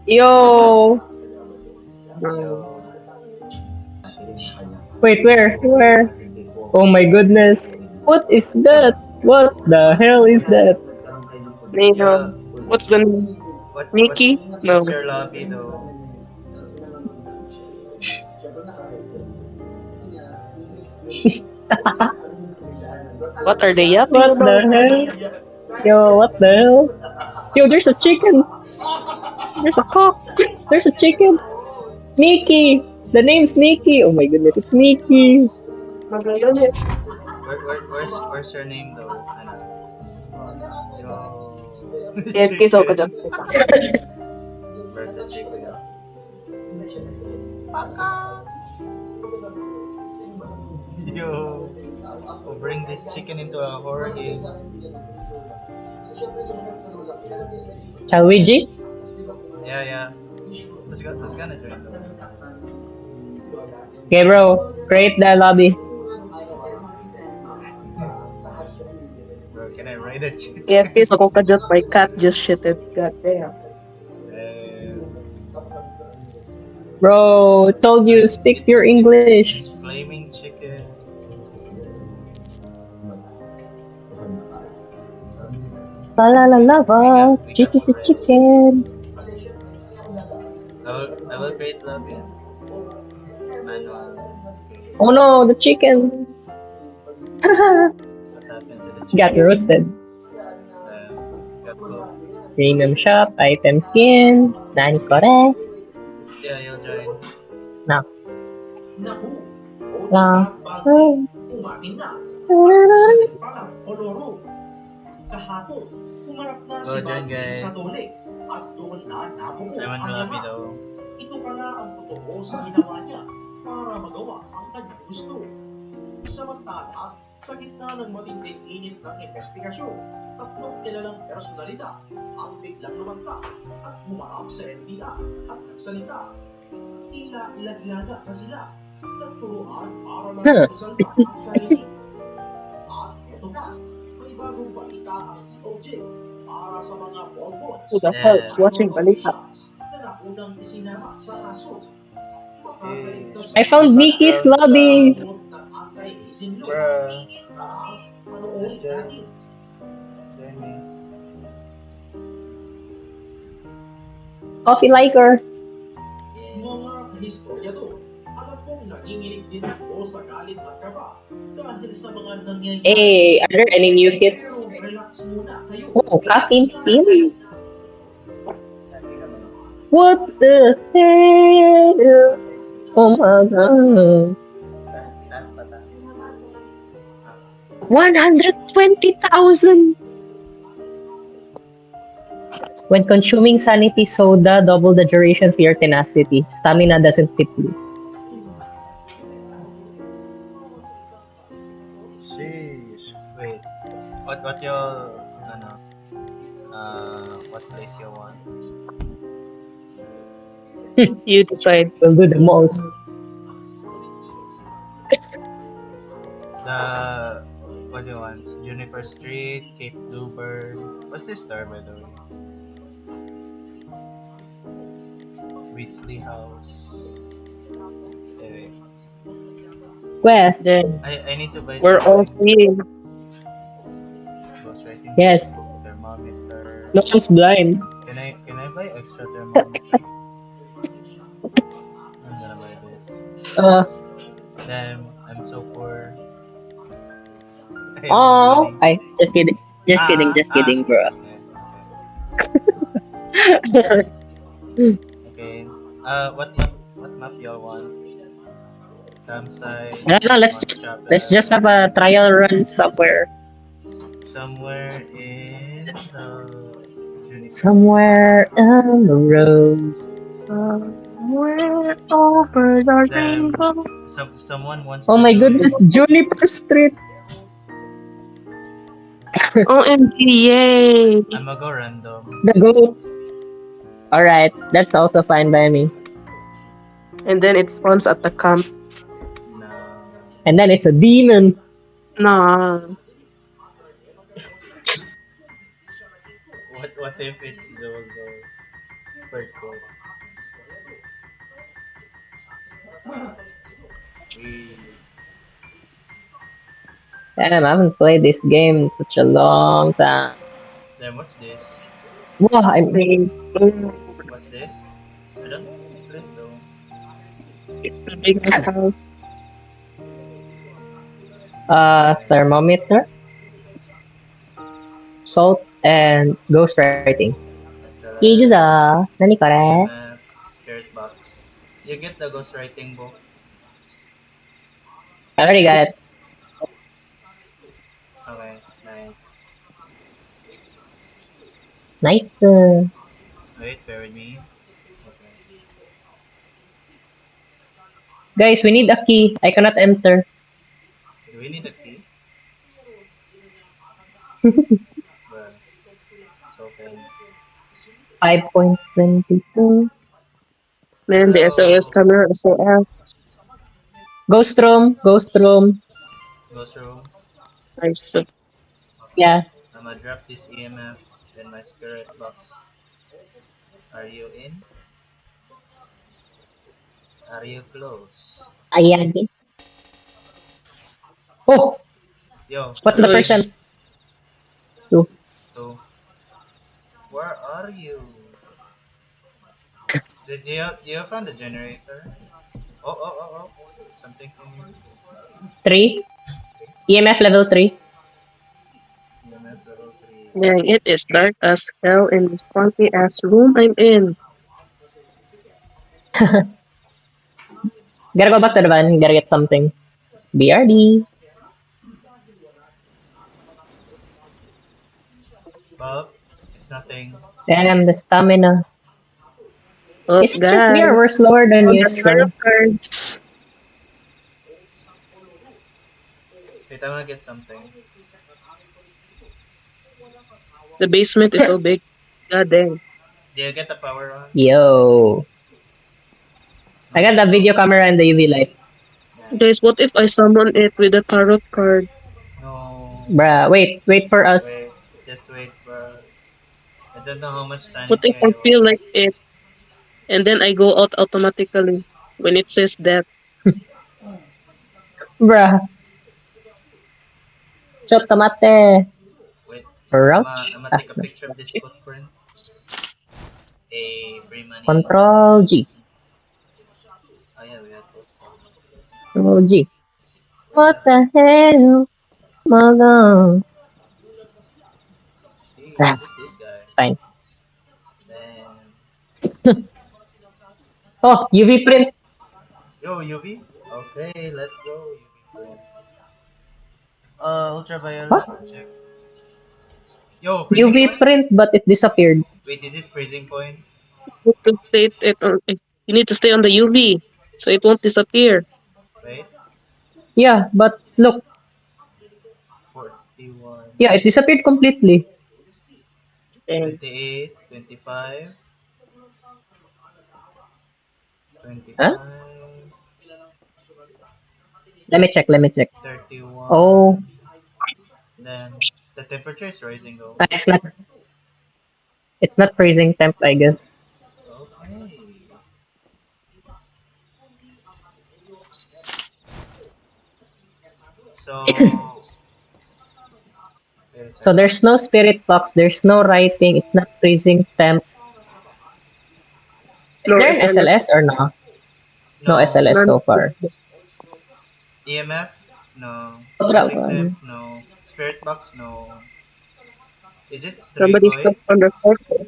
Yo! Yo. Wait, where? Where? Oh my goodness. What is that? What the hell is that? Name, Yeah. what's the name? What Nikki? what's No. your lobby though? What are they yapping What the about? hell? Yo, what the hell? Yo, there's a chicken! There's a cock. There's a chicken! Nikki! The name's Nikki! Oh my goodness, it's Nikki! Magayones. Where's your name though? Ano? Yo. KFK so ka Chicken. dyan. Where's the chicken? Yo. Who bring this chicken into a horror game? Shall we, G? Yeah, yeah. Who's gonna join though? Okay, bro. Create the lobby. Bro, can I ride a chicken? KFK so ka dyan. My cat just shitted. God damn. Eh, Bro, told you, speak your English. it's flaming chicken. La la la la We la. got Chichi already. chicken. I will create lobbies. Manual. Oh no, the chicken. What happened to the chicken? Got roasted. Got cooked. Premium shop, item skin. Nani kore? Yeah, you'll join. No. Naku, Lang. umatin na. Sakit pa lang, Oloro. Kahapon, umarap na Go si dyan, Bobby guys. sa tole at doon na nabuo I want ang lobby lahat. daw. Ito pala ang totoo sa ginawa niya para magawa ang kanyang gusto. Samantala, sa gitna ng matinding init ng investigasyon, tatlong kilalang personalidad ang biglang lumanta at humarap sa NBI at nagsalita. Tila ilaglaga na sila, nagturuan para lang isalta ang sarili. At ito pa, may bagong balita ang DOJ para sa mga bombons. Who the hell is watching balita? Na naunang isinama sa kaso. Makakaligtas I found Nikki's lobby. ng anti-hazing law. Bruh. Panoorin natin. Join me. Coffee liker. Mga historiador, alam kong nanginginig din ako sa galit at kaba dahil sa mga nangyayari. Hey, are there any new kits? Pero relax muna kayo. Oh, caffeine skin. What the hell? Oh my god. Taas pa taas. 120,000! When consuming sanity soda, double the duration for your tenacity. Stamina doesn't tip you. Sheesh. Wait. What your what place you want? You decide. Will do the most. The what do you want? Juniper Street, Cape Bluebird. What's this star by the way? Wheatsley House. Anyway, Quest. Then, I need to buy we're all seeing. ghostwriting Yes. thermometer. No one's blind. Can I buy extra thermometer? I'm gonna buy this. Damn, I'm so poor. I am Oh, ruining- I just kidding. Just kidding, bro. Okay. What map y'all want? Campsite. No, let's just have a trial run somewhere. Somewhere in Juniper. Somewhere on the road. Somewhere over the Damn. rainbow. Someone wants. Oh to my do goodness, Juniper Street. OMG, yay! I'm gonna go random. The goat. Alright, that's also fine by me. And then it spawns at the camp. No. And then it's a demon. Nah. What if it's Zozo? Bird code. We Damn, I haven't played this game in such a long time. then what's this? Wow, I'm They- What's this? I don't know this place though. It's the biggest house. Okay. thermometer, salt, and ghostwriting. Izuza, SLS, nani kore? EMF, Spirit Box. You get the ghostwriting book. I already got it. Okay, nice. Nice. Wait, bear with me. Okay. Guys, we need a key. I cannot enter. Do we need a key? Well, it's okay. 5.22. Man, the SOS So camera is so out. Ghost room. Ghost room. go through. Nice. Okay. Yeah. I'm gonna drop this EMF in my spirit box. Are you in? Are you close? Ayan. Oh, Yo, what's the Nice. percent? 2. so where are you? Do you found the generator? Oh. Something's in here. 3. EMF level 3. EMF level 3. Man, it is dark as hell in this funky ass room I'm in. Gotta go back to the van. Gotta get something. BRD. Well, it's nothing. Damn, the stamina. Oh, Is it just me guys. or we're slower than On the tarot usual? cards. Wait, I'm gonna get something. The basement is so big. God dang. Do you get the power on? Yo. I got No. the video camera and the UV light. Guys, what if Nice. I summon it with a tarot card? No. Bruh, wait for us. Wait, just wait, bro. I don't know how much What sanity if I I feel like was. it and then I go out automatically when it says that? Bruh. Chop tomate. Wait, Crouch. I'm gonna Ah, take a no. picture of this footprint. A free money. Control G. Oh yeah, we had both. Control G. What Yeah. the hell? Magang. Jeez, Ah, who's this guy? fine. Damn. Oh, UV print. Yo, UV? Okay, let's go, UV print. What? Ultraviolet, check. Yo, freezing UV point? print, but it disappeared. Wait, is it freezing point? You need to stay it on, you need to stay on the UV so it won't disappear. Wait, Yeah, but look. 41, Yeah, it disappeared completely. And 28, 25, Huh? 25, Let me check. 31. Oh, Then the temperature is rising though. it's not freezing temp, I guess. Okay. So, wait a So second. there's no spirit box, there's no writing, it's not freezing temp. Is no there an SLS. SLS or no? No No. SLS None. so far. EMF? No. Otra Moving one. temp? No. Spirit box? No. Is it Somebody stuck Strigoi? on the circle.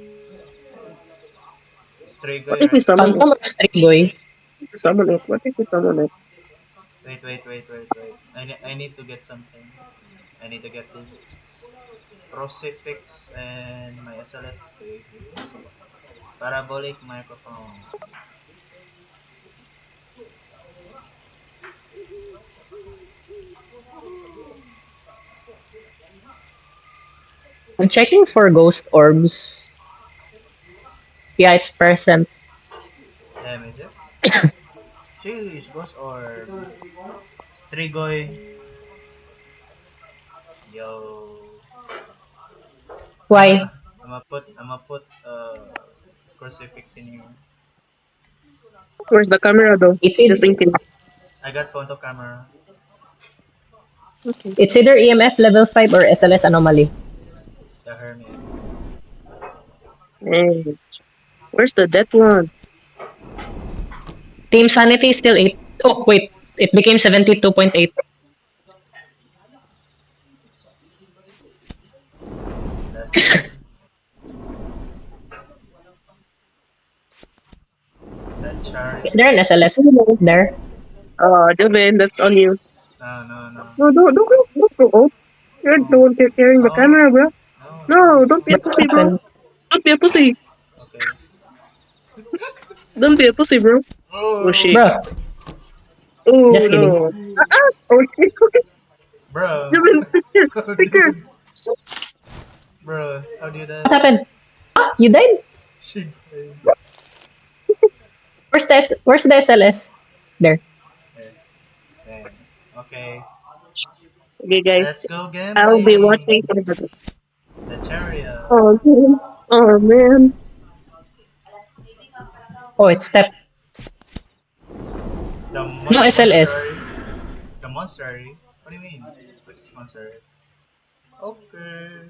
What Strigoi, if we right? summon it? Phantom or Strigoy? Summon it. What if we summon it? Wait. I need to get something. I need to get this crucifix and my SLS. Wait. Parabolic microphone. I'm checking for ghost orbs. Yeah, it's present. Damn, is it? Sheesh, ghost orb. Strigoi. Yo. I'm Why? gonna, I'm gonna put crucifix in here. Where's the camera though? It's Just either, in case. I got photo camera. Okay. it's either EMF level 5 or SLS anomaly. The hermit. Hey, where's the dead one? Team sanity is still 8. Oh, wait. It became 72.8. Last time. The chariot. Is there an SLS there? Joven, that's on you. No, no, no. No, don't go out. You're the Oh, one carrying the no, camera, bro. no, No, no. don't be a What pussy, bro. happened? Don't be a pussy. Okay. Don't be a pussy, bro. Oh Oh, shit. Bro, Oh just kidding. no. Oh shit. bro. Joven, picture, How do picture. you, bro? How do you What that? happened? Ah, you died? She died. Where's the SLS? There. Yeah, yeah. Okay, Okay, let's guys. go I'll be gambling. watching everybody. The chariot. Oh man. Oh man. Oh, it's step. The No SLS. monster. The monster. What do you mean? Which monster? Okay.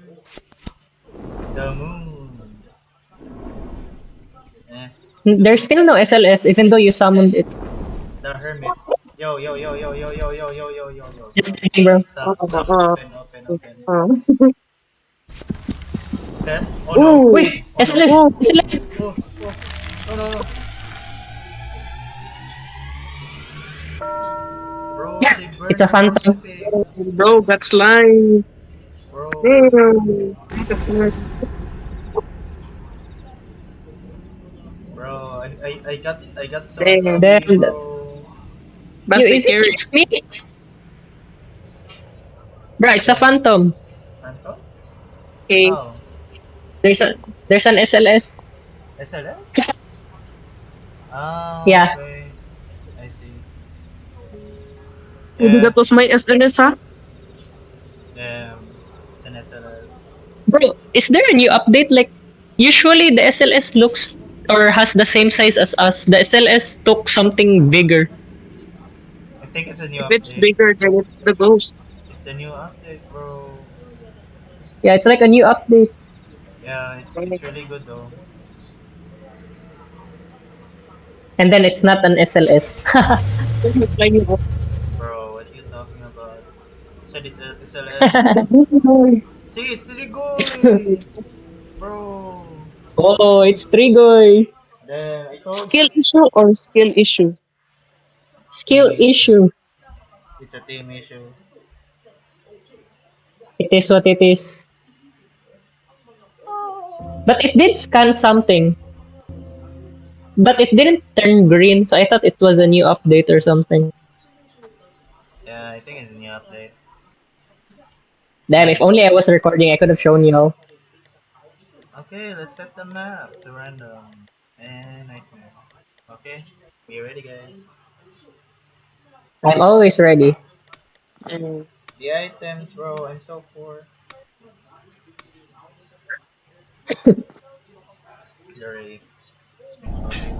The moon. Eh. The There's moon. still no SLS even though you summoned it. The hermit. Yo, yo, yo, yo, yo, yo, yo, yo, yo, yo, yo. Just Stop. kidding, bro. Oh, Stop, stop. oh, Open, open, oh. open. Oh. Death? Oh no. Oh. Wait, Oh no. SLS! Oh. SLS! Oh, oh. No, no, no. Bro, Yeah, they it's burned a the phantom. crucifix. Bro, got slime. Bro. Damn. That's nice. Bro, I got so Damn. Then, unhappy, bro. Bastard is it carry. just me? Bro, it's a Yeah. phantom. Phantom? Okay. Oh. There's a there's an SLS. SLS? Ah, Yeah. okay. I see. Maybe Yeah. that was my SNS, huh? Damn. It's an SLS. Bro, is there a new update? Like, usually the SLS looks or has the same size as us. The SLS took something bigger. I think it's a new If it's update. bigger, then it's the ghost. It's the new update, bro. Yeah, it's like a new update. Yeah, it's really good though. And then it's not an SLS. Bro, what are you talking about? You said it's a SLS. See, it's Rigoy! Bro. Oh, it's Trigoy. Damn, I told Skill issue or skill issue? Skill team issue. issue. It's a team issue. It is what it is. But it did scan something. But it didn't turn green, so I thought it was a new update or something. Yeah, I think it's a new update. Damn, if only I was recording, I could have shown you all. Okay, let's set the map to random and nightmare. Okay, be ready, guys. I'm always ready. And The items, bro. I'm so poor. The wraith. It's been probably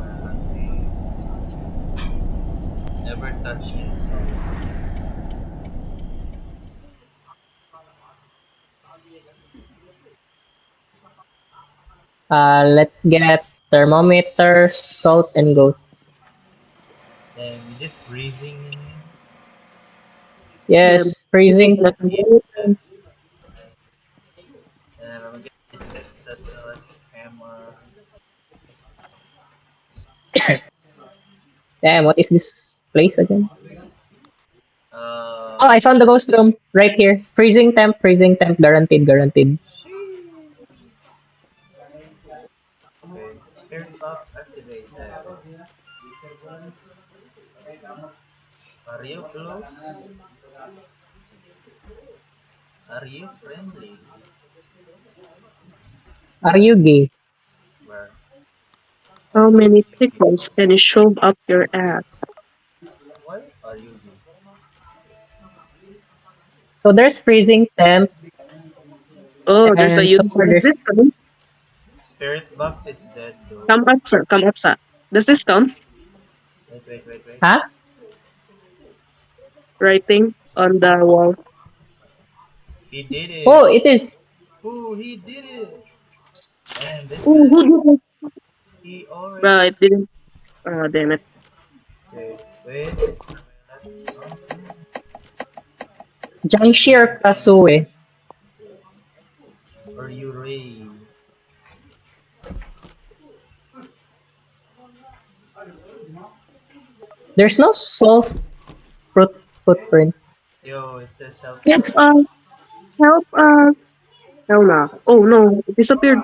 never touch insult. Let's get thermometer, salt, and ghost. Then is it freezing in here? then Yes, freezing. And I'm gonna get this SLS camera. Damn, what is this place again? Oh, Uh, I found the ghost room right here. Freezing temp, guaranteed, guaranteed. okay. Spirit box activated. Are you close? Are you friendly? Are you gay? Where? how many pickles can you shove up your ass? Why are you? So there's freezing temp, Oh, there's a and so far unicorn there's system. Spirit box is dead though. Come up, sir. Come up, sir. Does this count? Wait. Huh? Writing on the wall. He did it. Oh, it is. Ooh, he did it. And this Oh, time, who did it? he already. Bro, it didn't. Oh, damn it. Okay, wait. Jiangxi or Kasue? Or you Ray. There's no soft footprints. Yo, it says help. Help us. Help us. Hell no. Oh, no. It disappeared.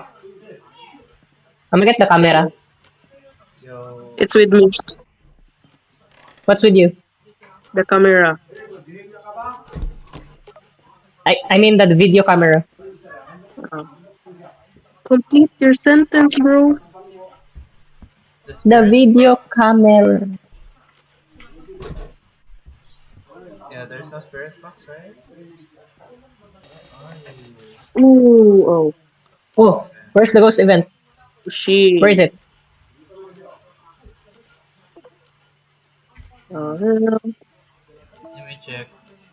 I'm gonna get the camera. Yo. It's with me. What's with you? The camera. I mean the video camera. Uh, complete your sentence, bro. The The spirit. video camera. Yeah, there's no spirit box, right? Ooh, oh. Oh, where's the ghost event? She. Where is it? Hell. Let me check.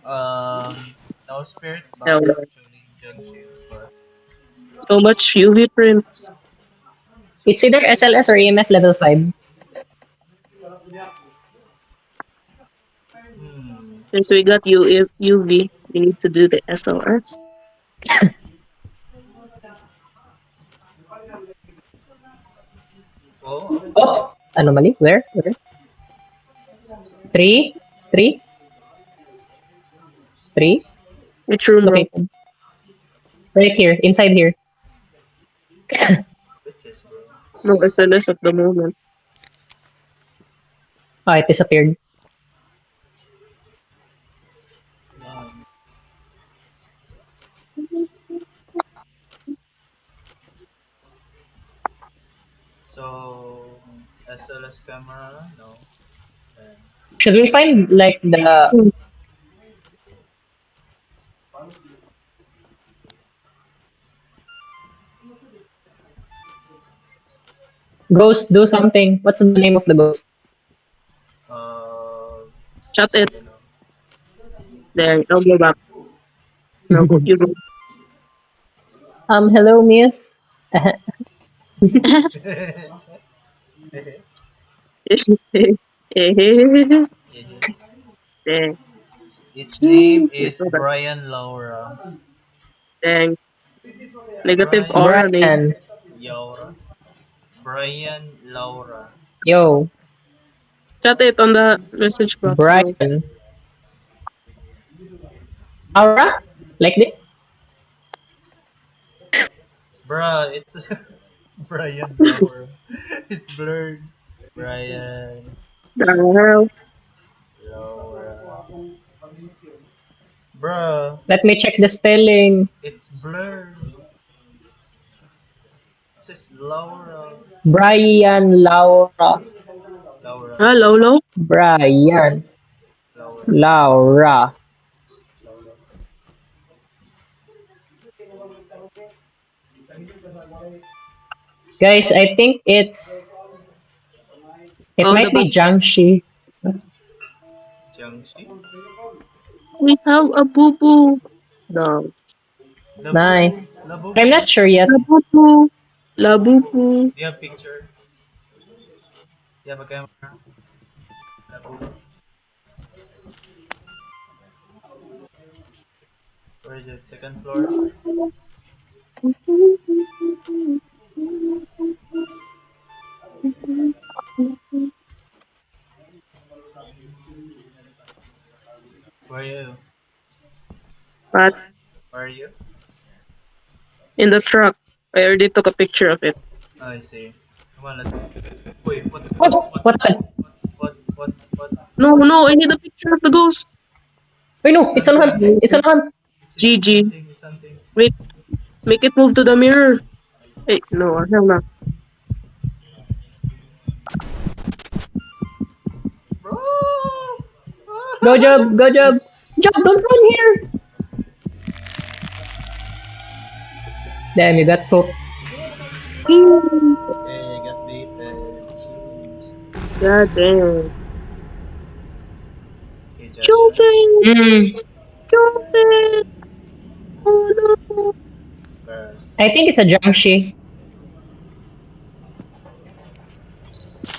No spirit box Hell no. actually junctions, but So much UV prints. It's either SLS or EMF level 5. Since we got UV, we need to do the SLS. oh, Oops! Anomaly? Where? Where? 3? 3? 3? Which room, bro? Located. Right here. Inside here. bitches, bro. No SLS at the moment. Oh, it disappeared. Um, so SLS camera, no. Then Should we find like the ghost do something? What's the name of the ghost? uh, Shut it. you know. There, I'll go back. No, go, you go. Hello, miss. Dang. Its name Let's is go back. Brian Laura. Dang. Negative Brian aura name. Brian. Laura. Brian Laura. Yo. Shut it on the message box, bro. Brian. Aura? Like this? Bruh, it's Brian Laura. It's blurred. Brian The hell? Laura. Bruh, Let me check the spelling. it's blurred. It says Laura. Brian Laura. Laura. Hello, low? Brian Laura. Laura. Laura. Guys, I think it Oh, might the be Jiangxi. Jiangxi. We have a boo boo. No. Nice. Labubu. I'm not sure yet. La boo boo. La boo boo. Do you have picture? Do you have a camera? Labubu. Where is it? Second floor? Where are you? But Where are you? in the truck, I already took a picture of it. Oh, I see. Come on, let's go. Wait, What happened? what? No, no, I need a picture of the ghost. Wait, no, it's on hunt. It's on hunt. GG. It's something. Wait, make it move to the mirror. Hey, no, hell no. Bro! Go job, go job. Job, don't run here. Damn, you got hooked. Hey, I got baited. Jeez. God damn. Okay, Joshua. Joven! Hmm. Joven! Oh no! Bruh. I think it's a Jiangxi.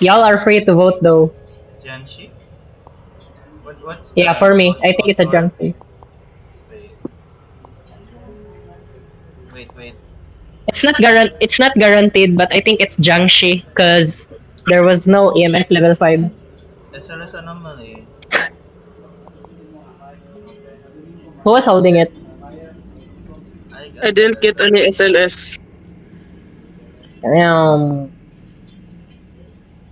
Y'all are free to vote though. Jiangxi? What's Yeah, the for me, I think it's a score? Jiangxi. Wait, wait. It's not guaranteed, but I think it's Jiangxi because there was no EMF level 5. SLS anomaly. Okay. Who was holding it? I I got didn't get any SLS. Um,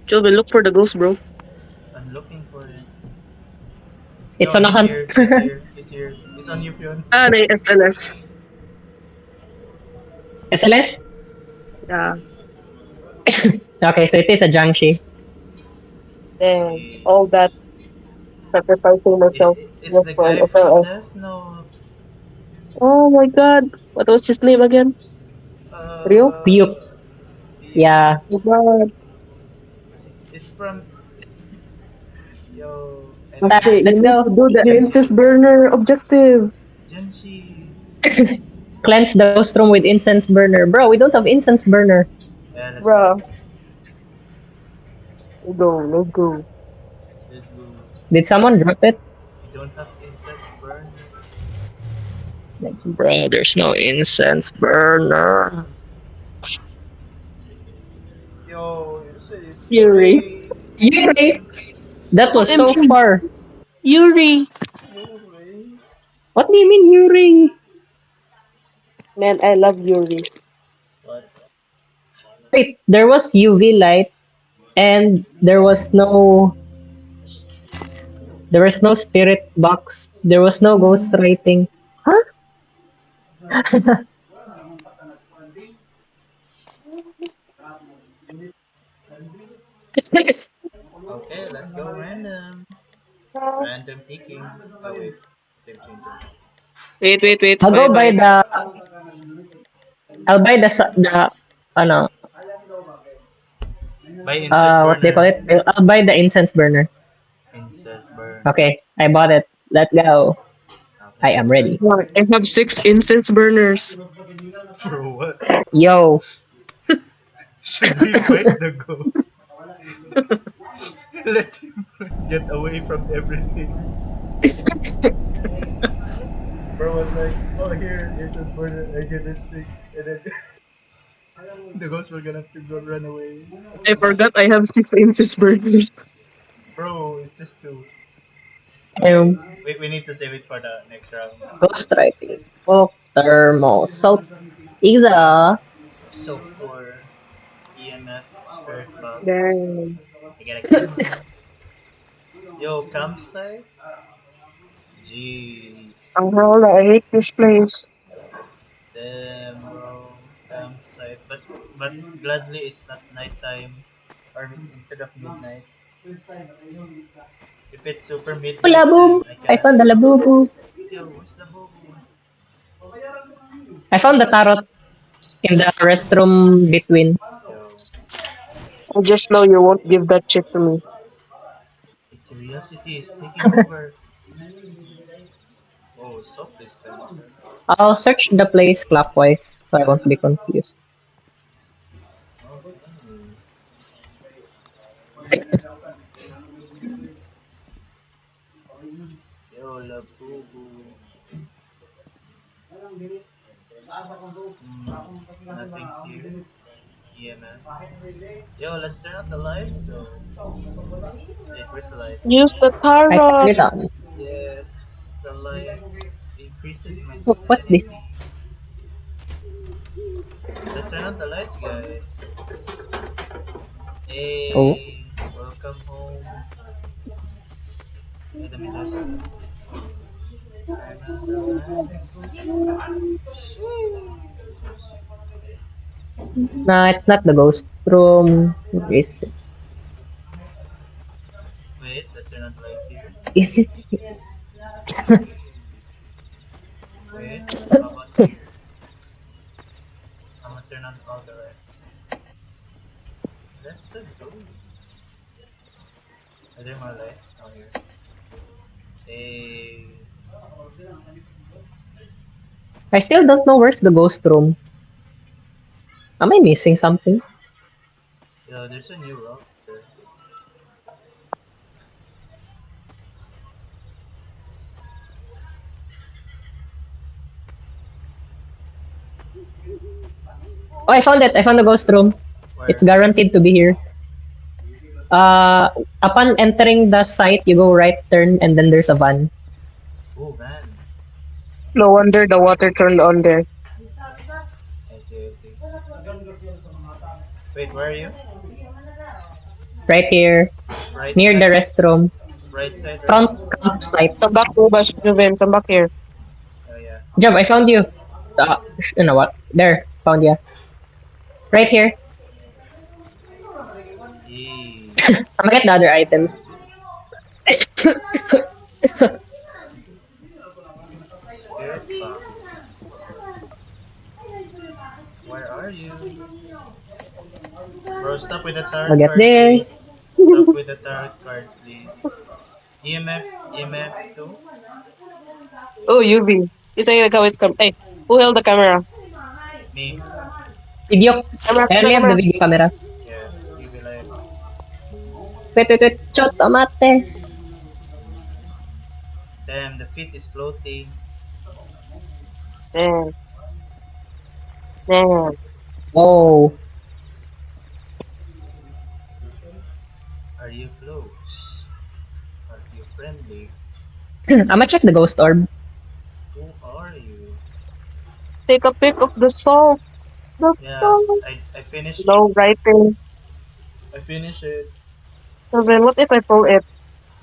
Joven, look for the ghost, bro. I'm looking for it. it's Yo, on a he's hunt. here. He's here. He's here. He's on Yufyun. Ah, may SLS. SLS? Yeah. Okay, so it is a Jiangxi. Damn. All that sacrificing myself It's the just for an guy from SLS. Death Note. Oh my god. What was his name again? Ryo? Ryuk. Yeah. Yeah. Oh god. It's from yo. Okay, you Let's need to go. do the incense burner objective. Genji. Cleanse the ghost room with incense burner. Bro, we don't have incense burner. Yeah, let's go. Bruh. Let's go. Let's go. Let's go. Did someone drop it? We don't have incest burner. Like, bro, there's no incense burner. Yo, you say Yuri. Yuri! That was so OMG. far. Yuri. Yuri. What do you mean, Yuri? Man, I love Yuri. What? Wait, there was UV light and there was no spirit box. There was no ghost writing. Huh? Okay, let's go randoms. Random pickings. Oh wait, save changes. Wait. I'll Bye go by bye. I'll buy the ano, Buy incest what they call burner. it? I'll buy the incense burner. Incest burner. Okay, I bought it. Let's go. Okay, I am let's ready. Wow, I have 6 incense burners. go. For what? Yo, Should we fight the ghost? Let him get away from everything. Bro was like, oh here, incest burner, I give it 6, and then the ghost were gonna have to go run away. I forgot I have 6 incense burners. Bro, it's just 2. um, We need to save it for the next round. ghost writing. Oh, thermal salt. Isa. So for EMF spirit box, Damn. I get a camera. Yo, campsite? Jeez. I hate this place. Damn, bro. Campsite. But gladly it's not nighttime. Or instead of midnight. If it's super Oh, midnight, then labubu. I I cannot found the do it. labubu. Yo, what's the bobo? I found the tarot in the restroom between. Yo, I just know you won't give that shit to me. the curiosity is taking over. Oh, soap dispenser. I'll search the place clockwise so I won't be confused. Okay. Yo, labubu. Nothing's here. Yeah, man. Yo, let's turn out the lights though. Wait, where's the lights? Use the I turned tarot. it on. Yes, the lights increases my What's this? sanity. Let's turn out the lights, guys. Oh. Hey, welcome home. Hey, let me just turn out the lights. Nah, it's not the ghost room. Is Wait, let's turn out the lights here. is it? Wait, how about here? I'm gonna turn on all the lights. so blue. Are there more lights? Oh, here. Hey. I still don't know where's the ghost room. Am I missing something? Yo, there's a new rock there. Oh, I found it. I found the ghost room. Where? It's guaranteed to be here. Upon entering the site, you go right turn and then there's a van. Oh, man. No wonder the water turned on there. I see, I see. Wait, where are you? Right here. Right Near the side? restroom. Right side, right? Front campsite. Come back, Ubas, Juven. Come back here. Oh, yeah. Job, I found you. You know what? There. Found you. Right here. Yee. I'm gonna get the other items. Spirit box. Where are you? Bro, stop with the tarot I'll get card, this. please. Stop with the tarot card, please. EMF, EMF 2? Oh, UV. You say the with Hey, who held the camera? Me. Video. Camera, I only have the video camera. Yes, you will like. Wait. Chot, tomate. Damn, the feet is floating. Man. Man. Oh. Are you close? Are you friendly? I'm gonna check the ghost orb. Who are you? Take a pic of the salt. The Yeah, salt. I finished. No writing. I finished it. Juven, what if I pull it?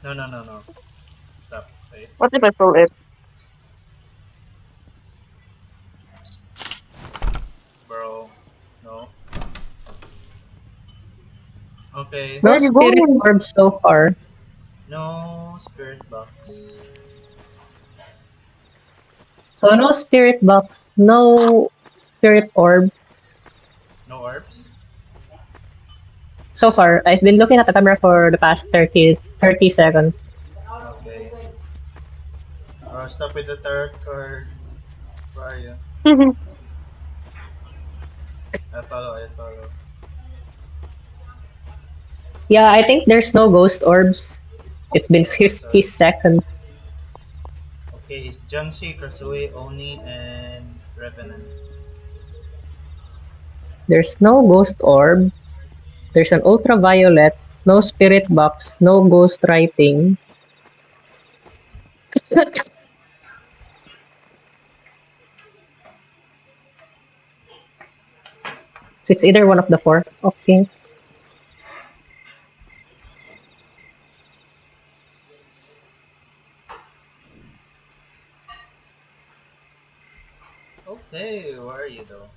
No. Stop. Wait. What if I pull it? Bro. No. Okay. No Where are you spirit going? orbs so far. No spirit box. So no spirit box. No spirit orb. No orbs. So far, I've been looking at the camera for the past 30 seconds. Okay. Bro, stop with the tarot cards. Where are you? I follow. Yeah, I think there's no ghost orbs. It's been 50 seconds. Okay, it's Jiangxi, Krasui, Oni, and Revenant. There's no ghost orb. There's an ultraviolet. No spirit box. No ghost writing. So it's either one of the four. Okay. Okay, where are you though?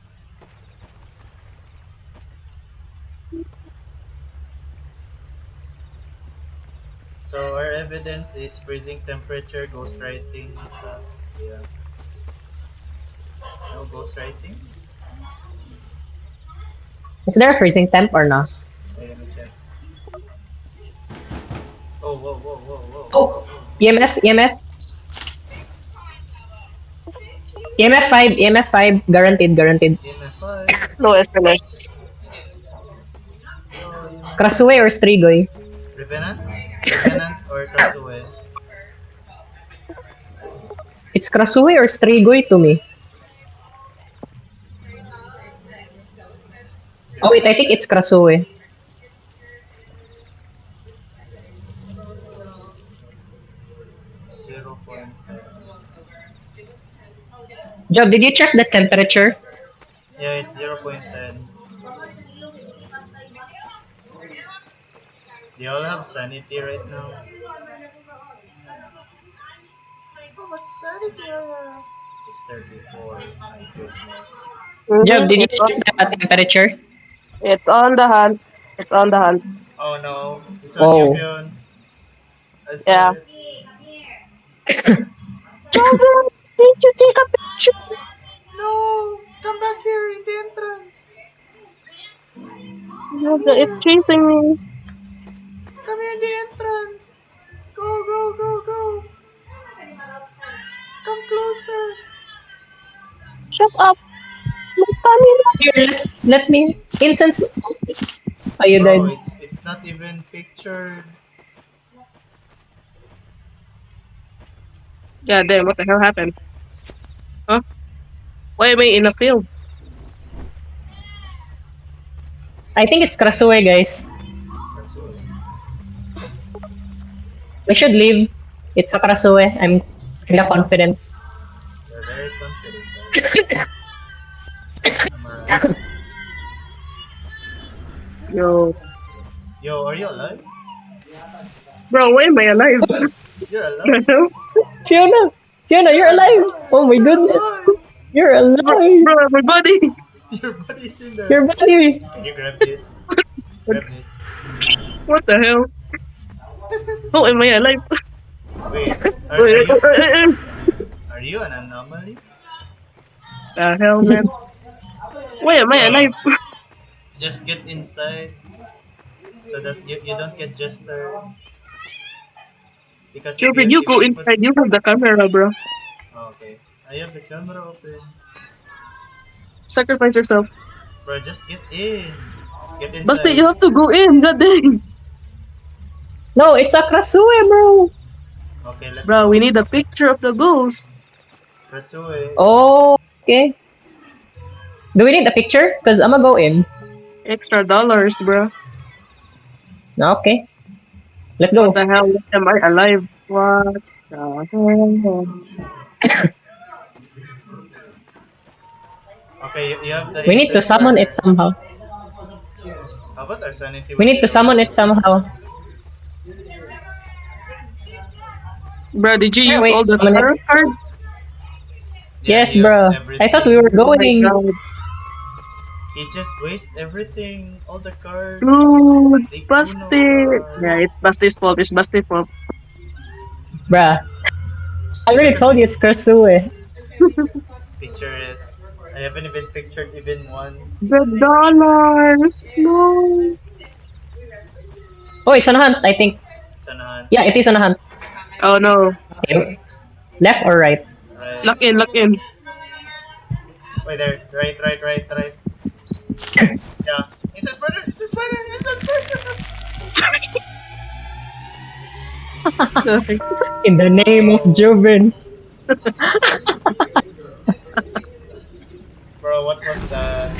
So our evidence is freezing temperature, ghost writing stuff. Yeah. No ghost writing? Is there a freezing temp or not? Wait, let me check. Oh, whoa. Oh! EMF, EMF. EMF 5, EMF 5. Guaranteed. EMF 5. No SMS. Oh, EMF Krasue or Strigoy? Revenant? Revenant or Krasue? It's Krasue or Strigoy to me. Oh wait, I think it's Krasue. Zero point. Job, did you check the temperature? Yeah, it's 0.10. They all have sanity right now. How much sanity I have? It's 34. My goodness. Job, did you It's on, check the temperature? it's on the hunt. It's on the hunt. Oh no, it's on you, Oh. Fion. I saw Yeah. it. Juven, did you take a picture? No! Come back here in the entrance! It's chasing me. Come in the entrance. Go, go, go, go. Come closer. Shut up. My stamina. Here, let me incense. Oh, you Bro, died. it's not even pictured. Yeah, damn, what the hell happened? Huh? Why am I in a field? I think it's Krasue, guys. That's all. We should leave. It's a Krasue. I'm kinda confident. You're very confident, guys. I'm alright. Yo. Yo, are you alive? Bro, why am I alive? You're alive. Fiona! Fiona, you're alive! Oh my You're goodness! alive. You're alive! Bro, my body. Your body's in there. Your body! Can you grab this? Grab this. What the hell? How am I alive? Wait, The are you an anomaly? hell, man? Why am I alive? Just get inside so that you don't get jester. Because Cupid, you go inside. You have the camera, bro. Oh, okay. I have the camera open. Sacrifice yourself. Bro, just get in. Get inside. Basta, you have to go in. God dang. No, it's a Krasue, bro! Okay, let's Bro, go. we need a picture of the ghost. Rasue. Oh, okay. Do we need a picture? Because I'm gonna go in. Extra dollars, bro. Okay. Let's go. What the hell? Am I alive? What the hell? Okay, you have the We need to incest summon burner. it somehow. How about our sanity? We need to summon it somehow. Bro, did you Yeah, use wait, all the summon it. tarot cards? Yeah, Yes, he used bro. I everything. thought we were Oh my going. god. He just wasted everything. All the cards. Dude, Big busted. Uno Yeah, cards. it's Busty's fault. It's Busty's fault. Bruh. I already told you it's Krasue. Picture it. I haven't even pictured even once. The dollars. No. Oh, it's on a hunt, I think. Sanahan. Yeah, it is on a hunt. Oh no. Okay. Left or right? Right. Lock in, lock in. Wait there. Right. Yeah. Incest burner. Incest burner. Incest burner. In the name of Joven. Bro, what was that?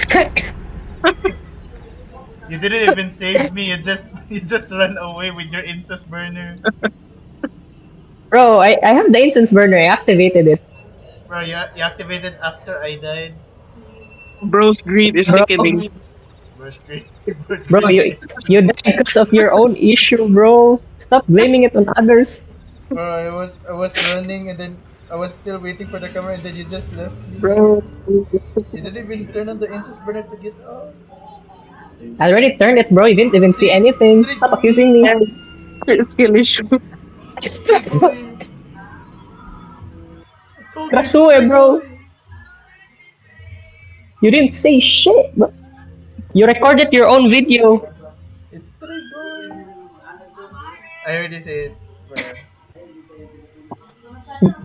You didn't even save me. You just ran away with your incest burner. Bro, I have the incense burner. I activated it. Bro, you activated after I died. Bro's greed is Bro. sickening. Bro, screen. Bro, you died because of your own issue, bro. Stop blaming it on others. Bro, I was running and then I was still waiting for the camera and then you just left me. Bro, You didn't even turn on the incest burner to get out. I already turned it, bro. You didn't even see anything. Stop accusing me. skill issue. Krasue, bro. You didn't say shit, bro. You recorded your own video. It's Trigoy. I already said it. Bro.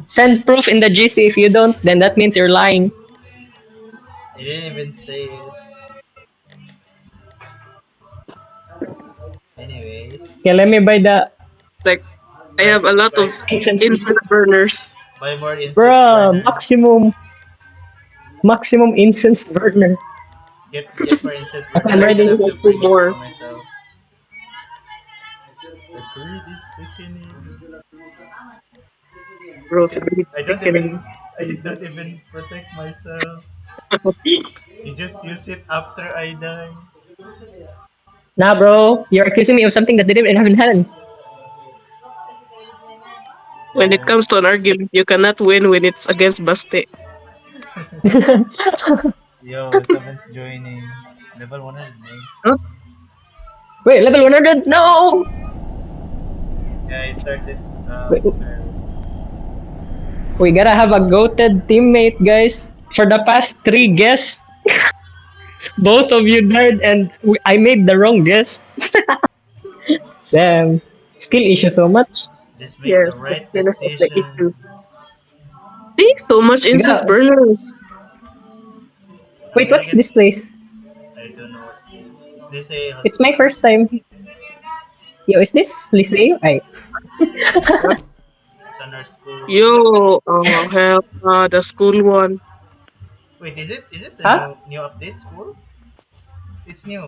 Send proof in the GC. If you don't, then that means you're lying. I didn't even say it. Anyways, Okay, let me buy the It's like, I have a lot of incense. incense burners. buy more incest Bruh, burner. maximum incense burner. Get more incest Okay, burner. I'm ready. I have to Two bring it more. for myself. The greed is sickening. Bro's greed is I don't sickening. even protect myself. You just use it after I die. Nah, bro. You're accusing me of something that didn't even happen. When it comes to an argument, you cannot win when it's against Baste. Yo, someone's joining. Level 109. Wait, level 100? No! Yeah, I started. Wait. We gotta have a goated teammate, guys. For the past 3 guests. Both of you died, and I made the wrong guess. Damn. Skill issue so much. Just make the Yes, the right skinless of the decision. issues. See, so much You incense gotta. burners. I'm Wait, gonna what's get. this place? I don't know what's this. Is this a It's my hospital? first time. Yo, is this Liceo? Ay. What? It's on our school. Yo, oh hell, the school one. Wait, is it the Huh? new update school? It's new.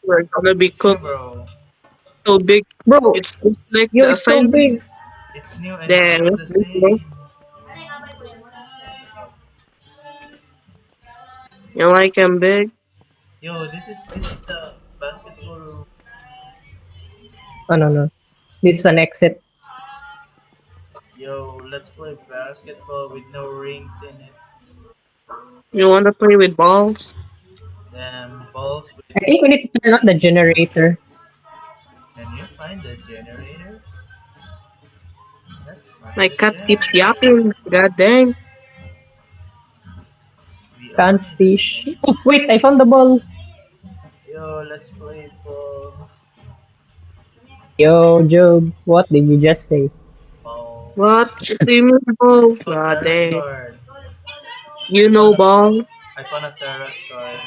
We're gonna be It's new, cooked bro. so big. Bro, It's just like yo, the it's so asylum. big. It's new and it's Damn, still it's the big, bro. same. You like him big? Yo, this is the basketball room. Oh, no, no. This is an exit. Yo, let's play basketball with no rings in it. You wanna play with balls? Damn balls with. I think we need to turn on the generator. Can you find the generator? That's not My the cat keeps generator. yapping. God dang. We Can't are the see shit. generator. Oh, wait, I found the ball. Yo, let's play ball. Yo, Job, what did you just say? Ball. What? What do you mean ball? Oh, God tarot dang. card. You I know found a, ball? I found a tarot card.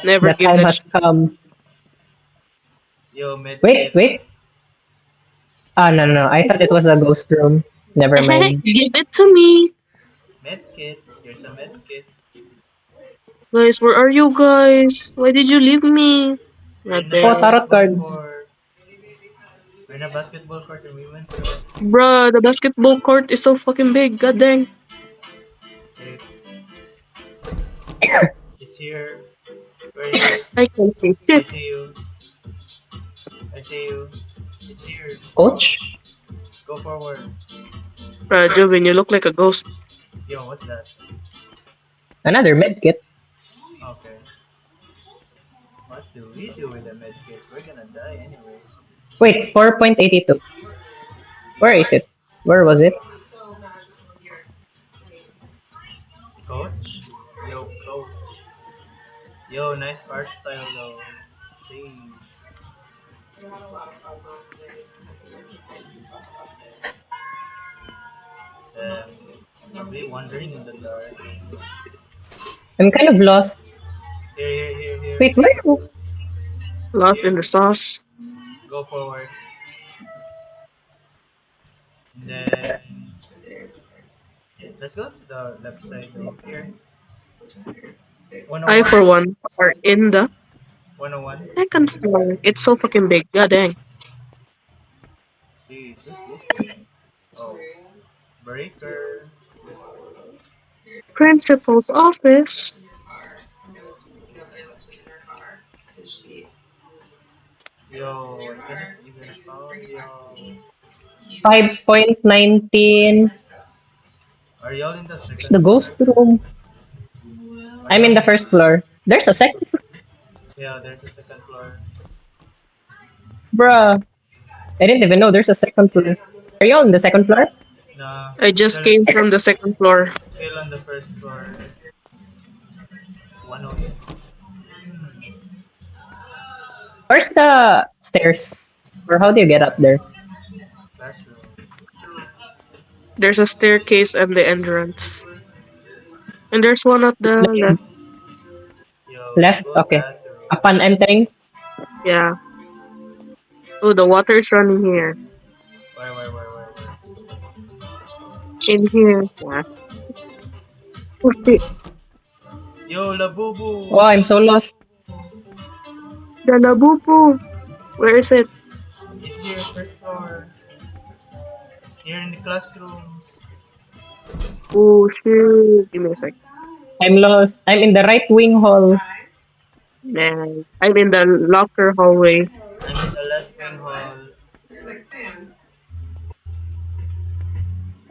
Never The give time that has come. Yo, Wait, medkit. wait. Ah, no, no, no. I thought it was a ghost room. Never mind. Give it to me. Medkit. Here's a medkit. Guys, where are you guys? Why did you leave me? We're God in a Oh, damn. tarot basketball cards. court. We're in a basketball court and we went to the. Bruh, the basketball court is so fucking big. God dang. Wait, it's here. We're here. I can't see I shit. see you. I see you. It's here. Coach? Go forward. Bruh, Jovin, you look like a ghost. Yo, what's that? Another medkit. Okay. What do we do with the medkit? We're gonna die anyways. Wait, 4.82. Where is it? Where was it? Coach? Yo, coach. Yo, nice art style though. See. Are we wandering in the dark? I'm kind of lost. Here. Wait, where? Lost in the sauce. Go forward. And then let's go to the left side though. Here. I, 101. for one, are in the 101. second floor. It's so fucking big. God dang. Jeez, what's this thing? Oh, breaker. Principal's office. Yo, I cannot even found yo. 5.19. Are y'all in the Where's the second ghost floor? room? Are I'm y'all in the in? first floor. There's a second floor. Yeah, there's a second floor. Bruh. I didn't even know there's a second floor. Are you all in the second floor? Nah, I just came from the second floor. still on the first floor. 108 Where's the stairs? Or how do you get up there? classroom. There's a staircase and the entrance. And there's one at the left. Yo, Left? school Okay. bathroom. Upon entering? Yeah. Oh, the water is running here. Where? In here. Yeah. Oh shit. Yo, Oh, Labubu! I'm so lost. The Labubu. Where is it? It's here, first floor. Here in the classrooms. Oh shit. Give me a sec. I'm lost. I'm in the right wing hall. Man. I'm in the locker hallway. I'm in the left wing hall.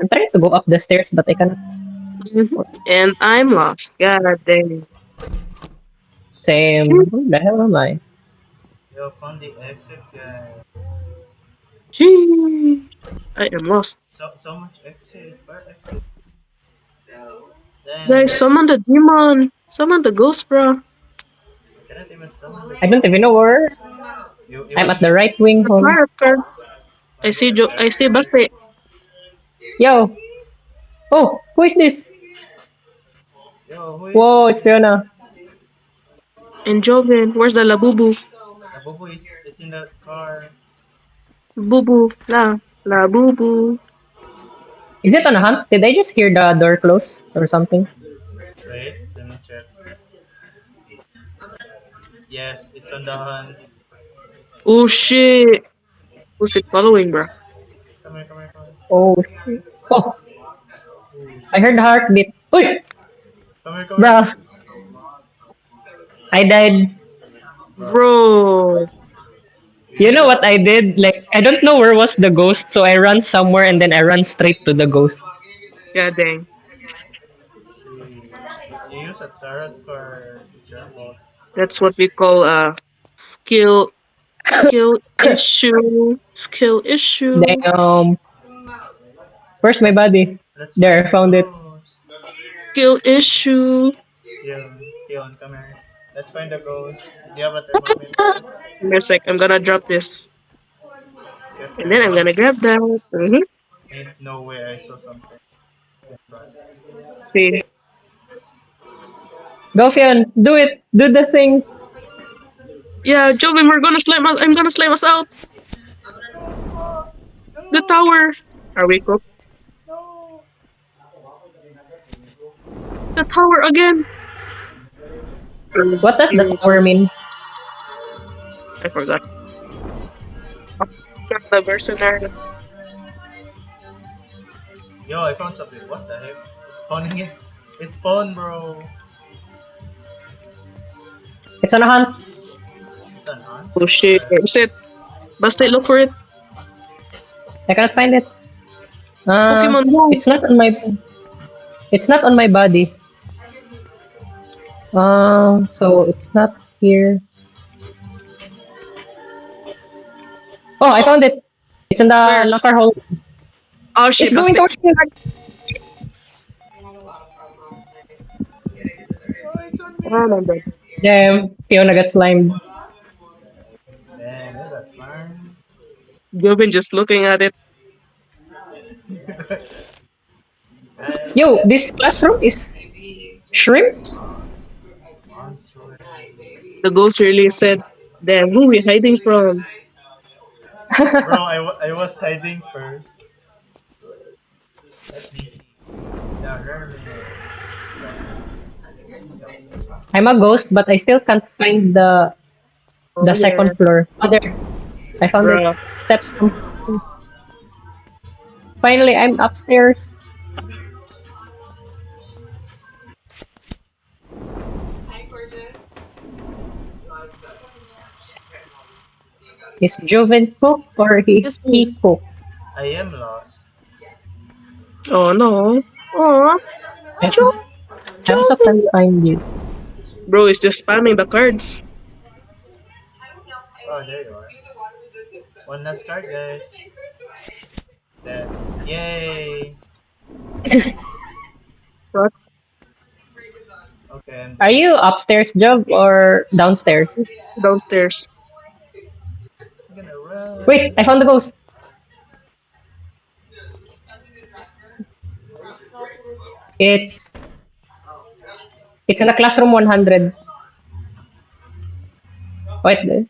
I'm trying to go up the stairs, but I cannot. Mhm. And I'm lost. God dang. Same. Shit. Who the hell am I? Yo, found the exit, guys. Shit. I am lost. So much exit. Where exit? Damn. Guys, summon the demon. Summon the ghost, bro. cannot even summon I don't even know where. you I'm at the right wing. Hold on. Mark, I see I see Basti. Yo. Oh, who is this? Yo, who is Whoa, it's this? Fiona. And Joven. Where's the Labubu? Labubu is in the car. Bubu. La Bubu. Is it on a hunt? Did I just hear the door close or something? Wait, let me check. Yes, it's on the hunt. Oh shit. Who's it following, bro? Come here, come here, come here. Oh, shit. Oh, I heard the heartbeat. Uy, Come here, come here. bruh. I died. Bro. You know what I did? Like, I don't know where was the ghost, so I ran somewhere and then I ran straight to the ghost. God dang. You use a tarot card. It's your fault. That's what we call a skill issue. Skill issue. Damn. Where's my body? Let's There, find I the found it. ghost. Skill issue. Keon, come here. Let's find the ghost. Do you have a thermometer? Give me a sec. I'm gonna drop this. Get And then I'm ready. gonna grab that. Ain't no way I saw something. In front. See. Go, Fion. Do it. Do the thing. Yeah, Jovin, we're gonna slam us. I'm gonna slam us out. The tower. Are we cooked? The tower again. What does the tower mean? I forgot. Not the mercenary. Yo, I found something. What the heck? It's spawning it. It's spawn, bro. It's on a hunt. It's an hunt. Oh shit. Is it? Basta look for it. I cannot find it. Pokemon Go. It's not on my. It's not on my body. So it's not here. Oh, I found it. It's in the Where? locker hole. Oh shit, It's going Basta. towards you. Oh my god. Damn, Fiona got slimed. Damn, that's fine. Jovin just looking at it. Yo, this classroom is shrimps. Monster. The ghost really said, damn, who we hiding from? Bro, I was hiding first. Let me see. The hermit. I'm a ghost, but I still can't find the Oh, the second floor. Oh, there. I found it. Bruh. Steps. Finally, I'm upstairs. Is Joven cook or is Yes, he cook? I am lost. oh no. Oh, I, Jo- I also can't Jovin. find you. Bro is just spamming the cards. Oh, there you are. One last card, guys. That. Yay! What? Okay, I'm Are dead. you upstairs, Jov, or downstairs? Downstairs. I'm gonna run. Wait, I found the ghost. It's it's in the classroom 100. Wait,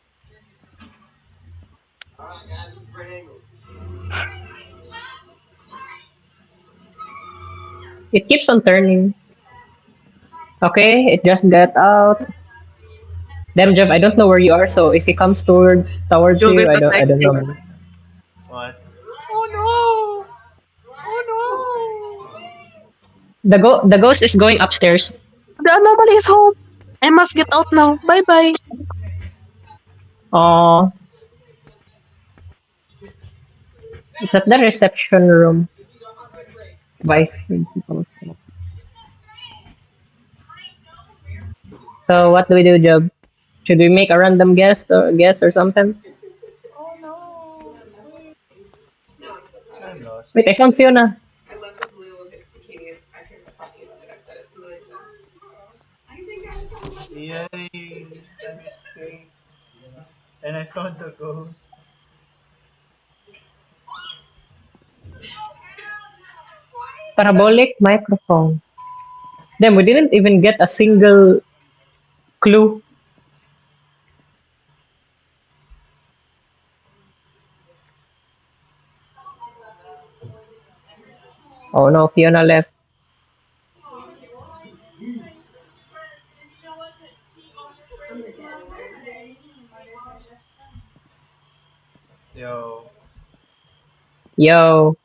it keeps on turning. Okay, it just got out. Damn, Jeff, I don't know where you are. So if he comes towards Jovin you, I don't attacking. know. What? Oh no! Oh no! The ghost is going upstairs. The anomaly is home. I must get out now. Bye bye. Oh, it's at the reception room. Vice principal. So what do we do, Job? Should we make a random guess or something? Oh no! I'm lost. Wait, I found Fiona. Yay! I'm escaped. And I found the ghost. Parabolic microphone. Then we didn't even get a single clue. Oh no, Fiona left. Yo. Yo.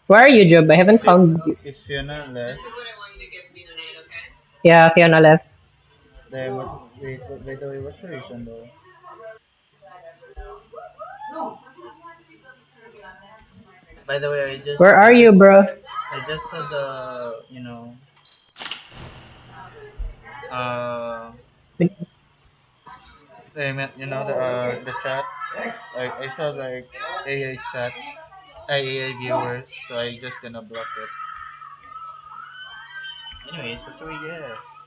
Where are you, Job? I haven't found you. Is Fiona left? Yeah, Fiona left. Then wait, by the way, what's the reason though? By the way, Where are you, bro? I just saw the uh I meant the chat. I saw like AI chat, AI viewers, so I just gonna block it. Anyways, what do we guess?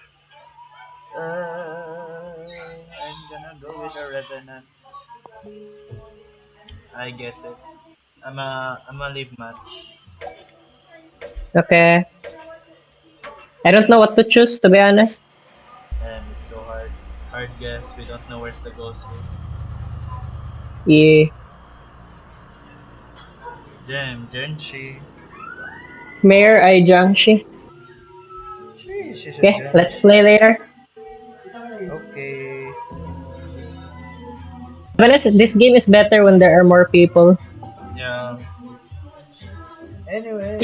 I'm gonna go with a revenant. I guess it. I'm a live match. Okay. I don't know what to choose, to be honest. And it's so hard. Hard guess. We don't know where's the ghost here. Yeah. Damn, Genshi. Mayor I Jiangxi. Sheesh, Okay, let's play later. Okay. But this game is better when there are more people. Yeah. Anyway,